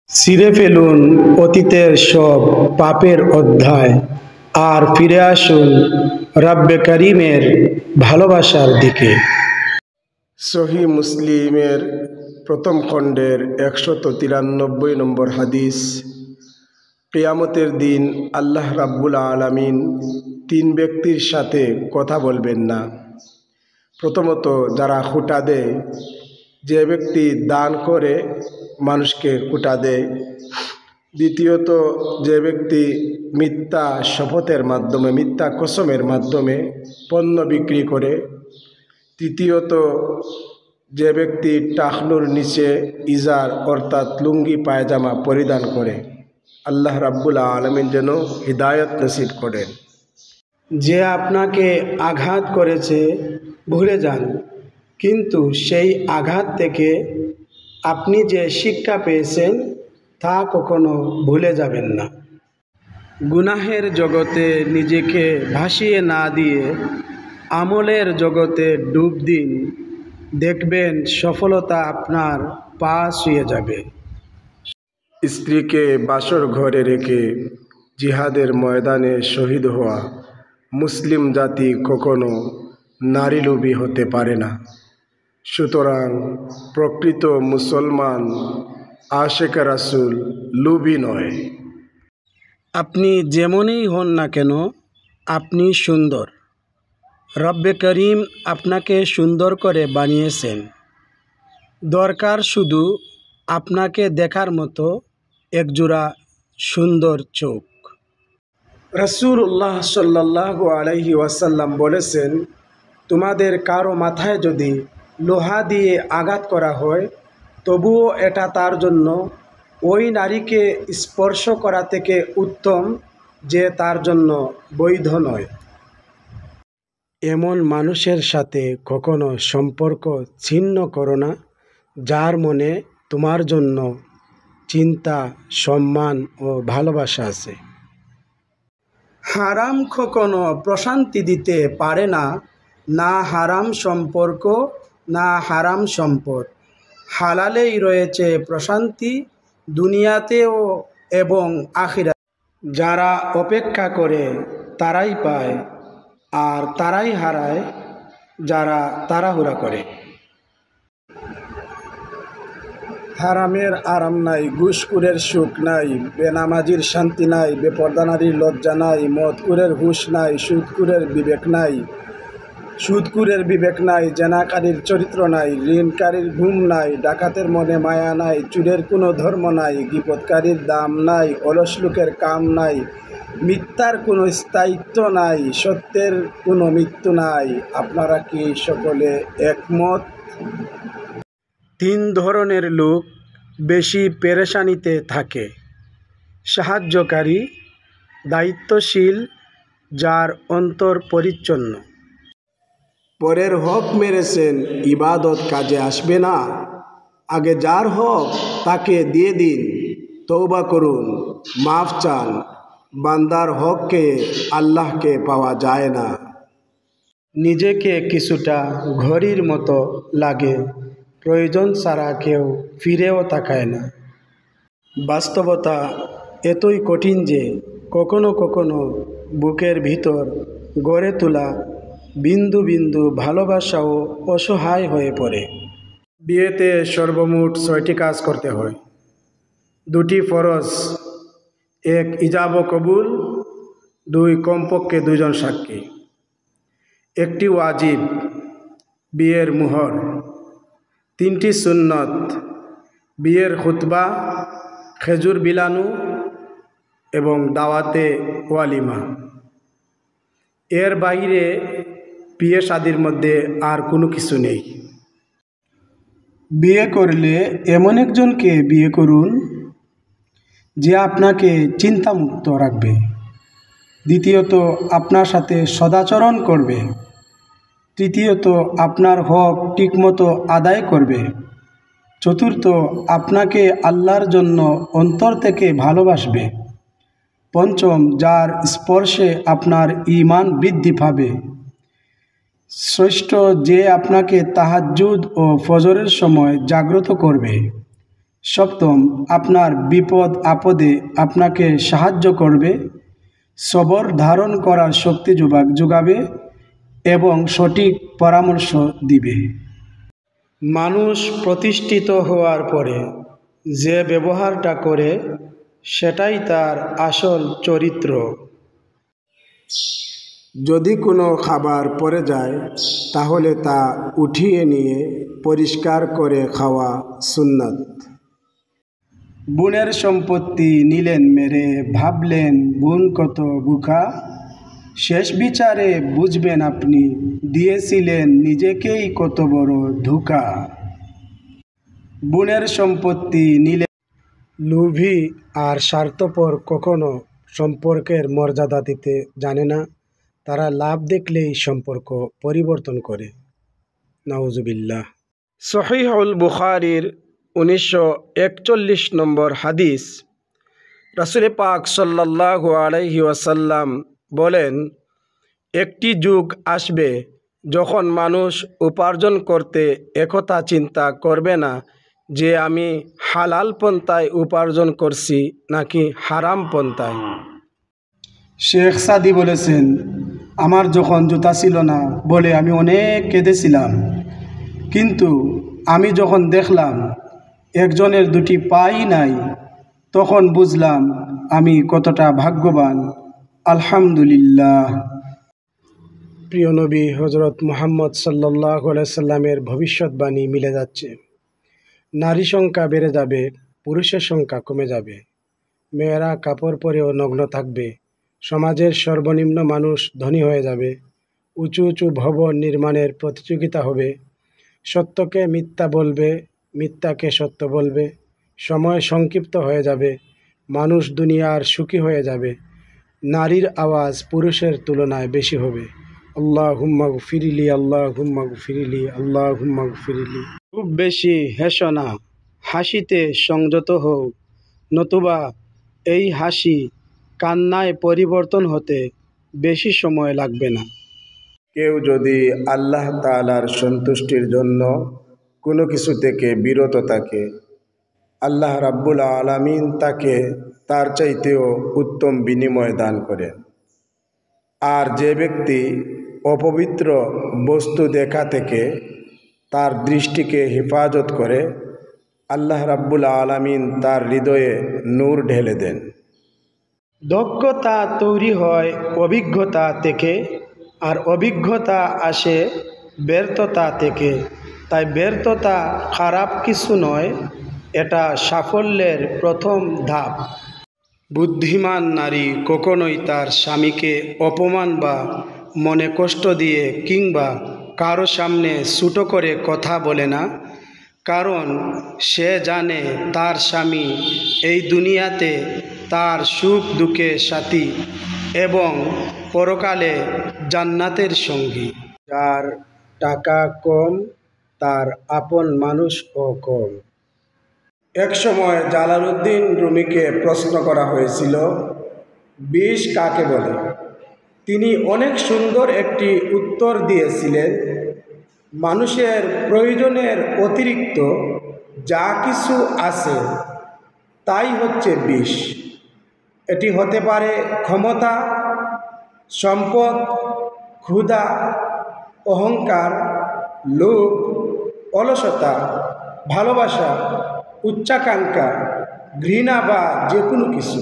ছিঁড়ে ফেলুন অতীতের সব পাপের অধ্যায় আর ফিরে আসুন রব্বে করিমের ভালোবাসার দিকে। সহিহ মুসলিমের প্রথম খণ্ডের 193 নম্বর হাদিস। কিয়ামতের দিন আল্লাহ রাব্বুল আলামিন তিন ব্যক্তির সাথে কথা বলবেন না। প্রথমত যারা খুঁটা দেয়, যে ব্যক্তি দান করে মানুষকে খুঁটা দেয়। দ্বিতীয়ত যে ব্যক্তি মিথ্যা শপথের মাধ্যমে, মিথ্যা কসমের মাধ্যমে পণ্য বিক্রি করে। তৃতীয়ত যে ব্যক্তি টাকনুর নিচে ইজার অর্থাৎ লুঙ্গি পায়জামা পরিধান করে। আল্লাহ রাব্বুল আলামিন যেন হিদায়াত নসিব করেন। যে আপনাকে আঘাত করেছে ভুলে যান, কিন্তু সেই আঘাত থেকে আপনি যে শিক্ষা পেয়েছেন তা কখনো ভুলে যাবেন না। গুনাহের জগতে নিজেকে ভাসিয়ে না দিয়ে আমলের জগতে ডুব দিন, দেখবেন সফলতা আপনার পা ছুঁয়ে যাবে। স্ত্রীকে বাসর ঘরে রেখে জিহাদের ময়দানে শহীদ হওয়া মুসলিম জাতি কখনো নারীলোভী হতে পারে না। সুতরাং প্রকৃত মুসলমান আশেক রাসূল লোভী নয়। আপনি যেমনই হন না কেন, আপনি সুন্দর। রব্বে করিম আপনাকে সুন্দর করে বানিয়েছেন। দরকার শুধু আপনাকে দেখার মতো একজোড়া সুন্দর চোখ। রাসূলুল্লাহ সাল্লাল্লাহু আলাইহি ওয়াসাল্লাম বলেছেন, তোমাদের কারো মাথায় যদি লোহা দিয়ে আঘাত করা হয়, তবুও এটা তার জন্য ওই নারীকে স্পর্শ করা থেকে উত্তম যে তার জন্য বৈধ নয়। এমন মানুষের সাথে কখনো সম্পর্ক ছিন্ন করো না, যার মনে তোমার জন্য চিন্তা, সম্মান ও ভালোবাসা আছে। হারাম কখনো প্রশান্তি দিতে পারে না, না হারাম সম্পর্ক, না হারাম সম্পদ। হালালেই রয়েছে প্রশান্তি, দুনিয়াতেও এবং আখিরাতে। যারা অপেক্ষা করে তারাই পায়, আর তারাই হারায় যারা তাড়াহুড়া করে। হারামের আরাম নাই, ঘুষখোরের সুখ নাই, বেনামাজির শান্তি নাই, বেপরদা নারীর লজ্জা নাই, মদখোরের হুঁশ নাই, সুদখোরের বিবেক নাই, জেনাকারীর চরিত্র নাই, ঋণকারীর ঘুম নাই, ডাকাতের মনে মায়া নাই, চোরের কোনো ধর্ম নাই, গীবতকারীর দাম নাই, অলস লোকের কাম নাই, মিথ্যার কোনো স্থায়িত্ব নাই, সত্যের কোনো মৃত্যু নাই। আপনারা কি সকলে একমত? তিন ধরনের লোক বেশি পেরেশানিতে থাকে: সাহায্যকারী, দায়িত্বশীল, যার অন্তর পরিচ্ছন্ন। পরের হক মেরেছেন, ইবাদত কাজে আসবে না? আগে যার হক তাকে দিয়ে দিন, তওবা করুন, মাফ চান। বান্দার হককে আল্লাহকে পাওয়া যায় না। নিজেকে কিছুটা ঘড়ির মতো লাগে, প্রয়োজন ছাড়া কেউ ফিরেও তাকায় না। বাস্তবতা এতই কঠিন যে কখনো কখনো বুকের ভিতর গড়ে তোলা বিন্দু বিন্দু ভালোবাসাও অসহায় হয়ে পড়ে। বিয়েতে সর্বমোট 6টি কাজ করতে হয়। 2টি ফরজ, 1 ইজাব ও কবুল, 2 কমপক্ষে 2 জন সাক্ষী। 1টি ওয়াজিব, বিয়ের মুহর। 3টি সুন্নত, বিয়ের খুতবা, খেজুর বিলানো এবং দাওয়াতে ওয়ালিমা। এর বাইরে বিয়ে শাদীর মধ্যে আর কোনো কিছু নেই। বিয়ে করলে এমন একজনকে বিয়ে করুন যে আপনাকে চিন্তামুক্ত রাখবে। দ্বিতীয়ত, আপনার সাথে সদাচরণ করবে। তৃতীয়ত, আপনার হক ঠিকমতো আদায় করবে। চতুর্থ, আপনাকে আল্লাহর জন্য অন্তর থেকে ভালোবাসবে। পঞ্চম, যার স্পর্শে আপনার ঈমান বৃদ্ধি পাবে। ষষ্ঠ, যে আপনাকে তাহাজ্জুদ ও ফজরের সময় জাগ্রত করবে। সপ্তম, আপনার বিপদ আপদে আপনাকে সাহায্য করবে, সবর ধারণ করার শক্তি যোগাবে এবং সঠিক পরামর্শ দিবে। মানুষ প্রতিষ্ঠিত হওয়ার পরে যে ব্যবহারটা করে সেটাই তার আসল চরিত্র। যদি কোনো খাবার পড়ে যায় তাহলে তা উঠিয়ে নিয়ে পরিষ্কার করে খাওয়া সুন্নাত। বোনের সম্পত্তি নিলেন মেরে, ভাবলেন বোন কত বোকা, শেষ বিচারে বুঝবেন আপনি দিয়েছিলেন নিজেকেই কত বড় ধোঁকা। বোনের সম্পত্তি নিলেন। লোভী আর স্বার্থপর কখনো সম্পর্কের মর্যাদা দিতে জানে না, তারা লাভ দেখলেই সম্পর্ক পরিবর্তন করে। নাউজুবিল্লাহ। সহিহুল বুখারীর 1941 নম্বর হাদিস, রাসূল পাক সাল্লাল্লাহু আলাইহি ওয়াসাল্লাম বলেন, একটি যুগ আসবে যখন মানুষ উপার্জন করতে একথা চিন্তা করবে না যে আমি হালাল পন্থায় উপার্জন করছি নাকি হারাম পন্থায়। শেখ সাদি বলেছেন, আমার যখন জুতা ছিল না বলে আমি অনেক কেঁদেছিলাম, কিন্তু আমি যখন দেখলাম একজনের দুটি পাই নাই তখন বুঝলাম আমি কতটা ভাগ্যবান। আলহামদুলিল্লাহ। প্রিয় নবী হজরত মুহাম্মদ সাল্লাল্লাহু আলাইহি সাল্লামের ভবিষ্যৎবাণী মিলে যাচ্ছে। নারী সংখ্যা বেড়ে যাবে, পুরুষের সংখ্যা কমে যাবে, মেয়েরা কাপড় পরেও নগ্ন থাকবে, সমাজের সর্বনিম্ন মানুষ ধনী হয়ে যাবে, উঁচু উঁচু ভবন নির্মাণের প্রতিযোগিতা হবে, সত্যকে মিথ্যা বলবে, মিথ্যাকে সত্য বলবে, সময় সংক্ষিপ্ত হয়ে যাবে, মানুষ দুনিয়ার সুখী হয়ে যাবে, নারীর আওয়াজ পুরুষের তুলনায় বেশি হবে। আল্লাহুম্মা গফিরলি, আল্লাহুম্মা গফিরলি, আল্লাহুম্মা গফিরলি। খুব বেশি হেসো না, হাসিতে সংযত হও, নতুবা এই হাসি কান্নায় পরিবর্তন হতে বেশি সময় লাগবে না। কেউ যদি আল্লাহ তাআলার সন্তুষ্টির জন্য কোনো কিছু থেকে বিরত থাকে, আল্লাহ রাব্বুল আলামিন তাকে তার চাইতেও উত্তম বিনিময় দান করেন। আর যে ব্যক্তি অপবিত্র বস্তু দেখা থেকে তার দৃষ্টিকে হেফাজত করে, আল্লাহ রাব্বুল আলামিন তার হৃদয়ে নূর ঢেলে দেন। দক্ষতা তৈরি হয় অভিজ্ঞতা থেকে, আর অভিজ্ঞতা আসে ব্যর্থতা থেকে। তাই ব্যর্থতা খারাপ কিছু নয়, এটা সাফল্যের প্রথম ধাপ। বুদ্ধিমান নারী কখনোই তার স্বামীকে অপমান বা মনে কষ্ট দিয়ে কিংবা কারো সামনে ছোট করে কথা বলে না, কারণ সে জানে তার স্বামী এই দুনিয়াতে তার সুখ দুঃখের সাথী এবং পরকালে জান্নাতের সঙ্গী। যার টাকা কম তার আপন মানুষও কম। এক সময় জালালউদ্দিন রুমিকে প্রশ্ন করা হয়েছিল, বিষ কাকে বলে? তিনি অনেক সুন্দর একটি উত্তর দিয়েছিলেন, মানুষের প্রয়োজনের অতিরিক্ত যা কিছু আছে তাই হচ্ছে বিষ। এটি হতে পারে ক্ষমতা, সম্পদ, ক্ষুধা, অহংকার, লোভ, অলসতা, ভালোবাসা, উচ্চাকাঙ্ক্ষা, ঘৃণা বা যে কোনো কিছু।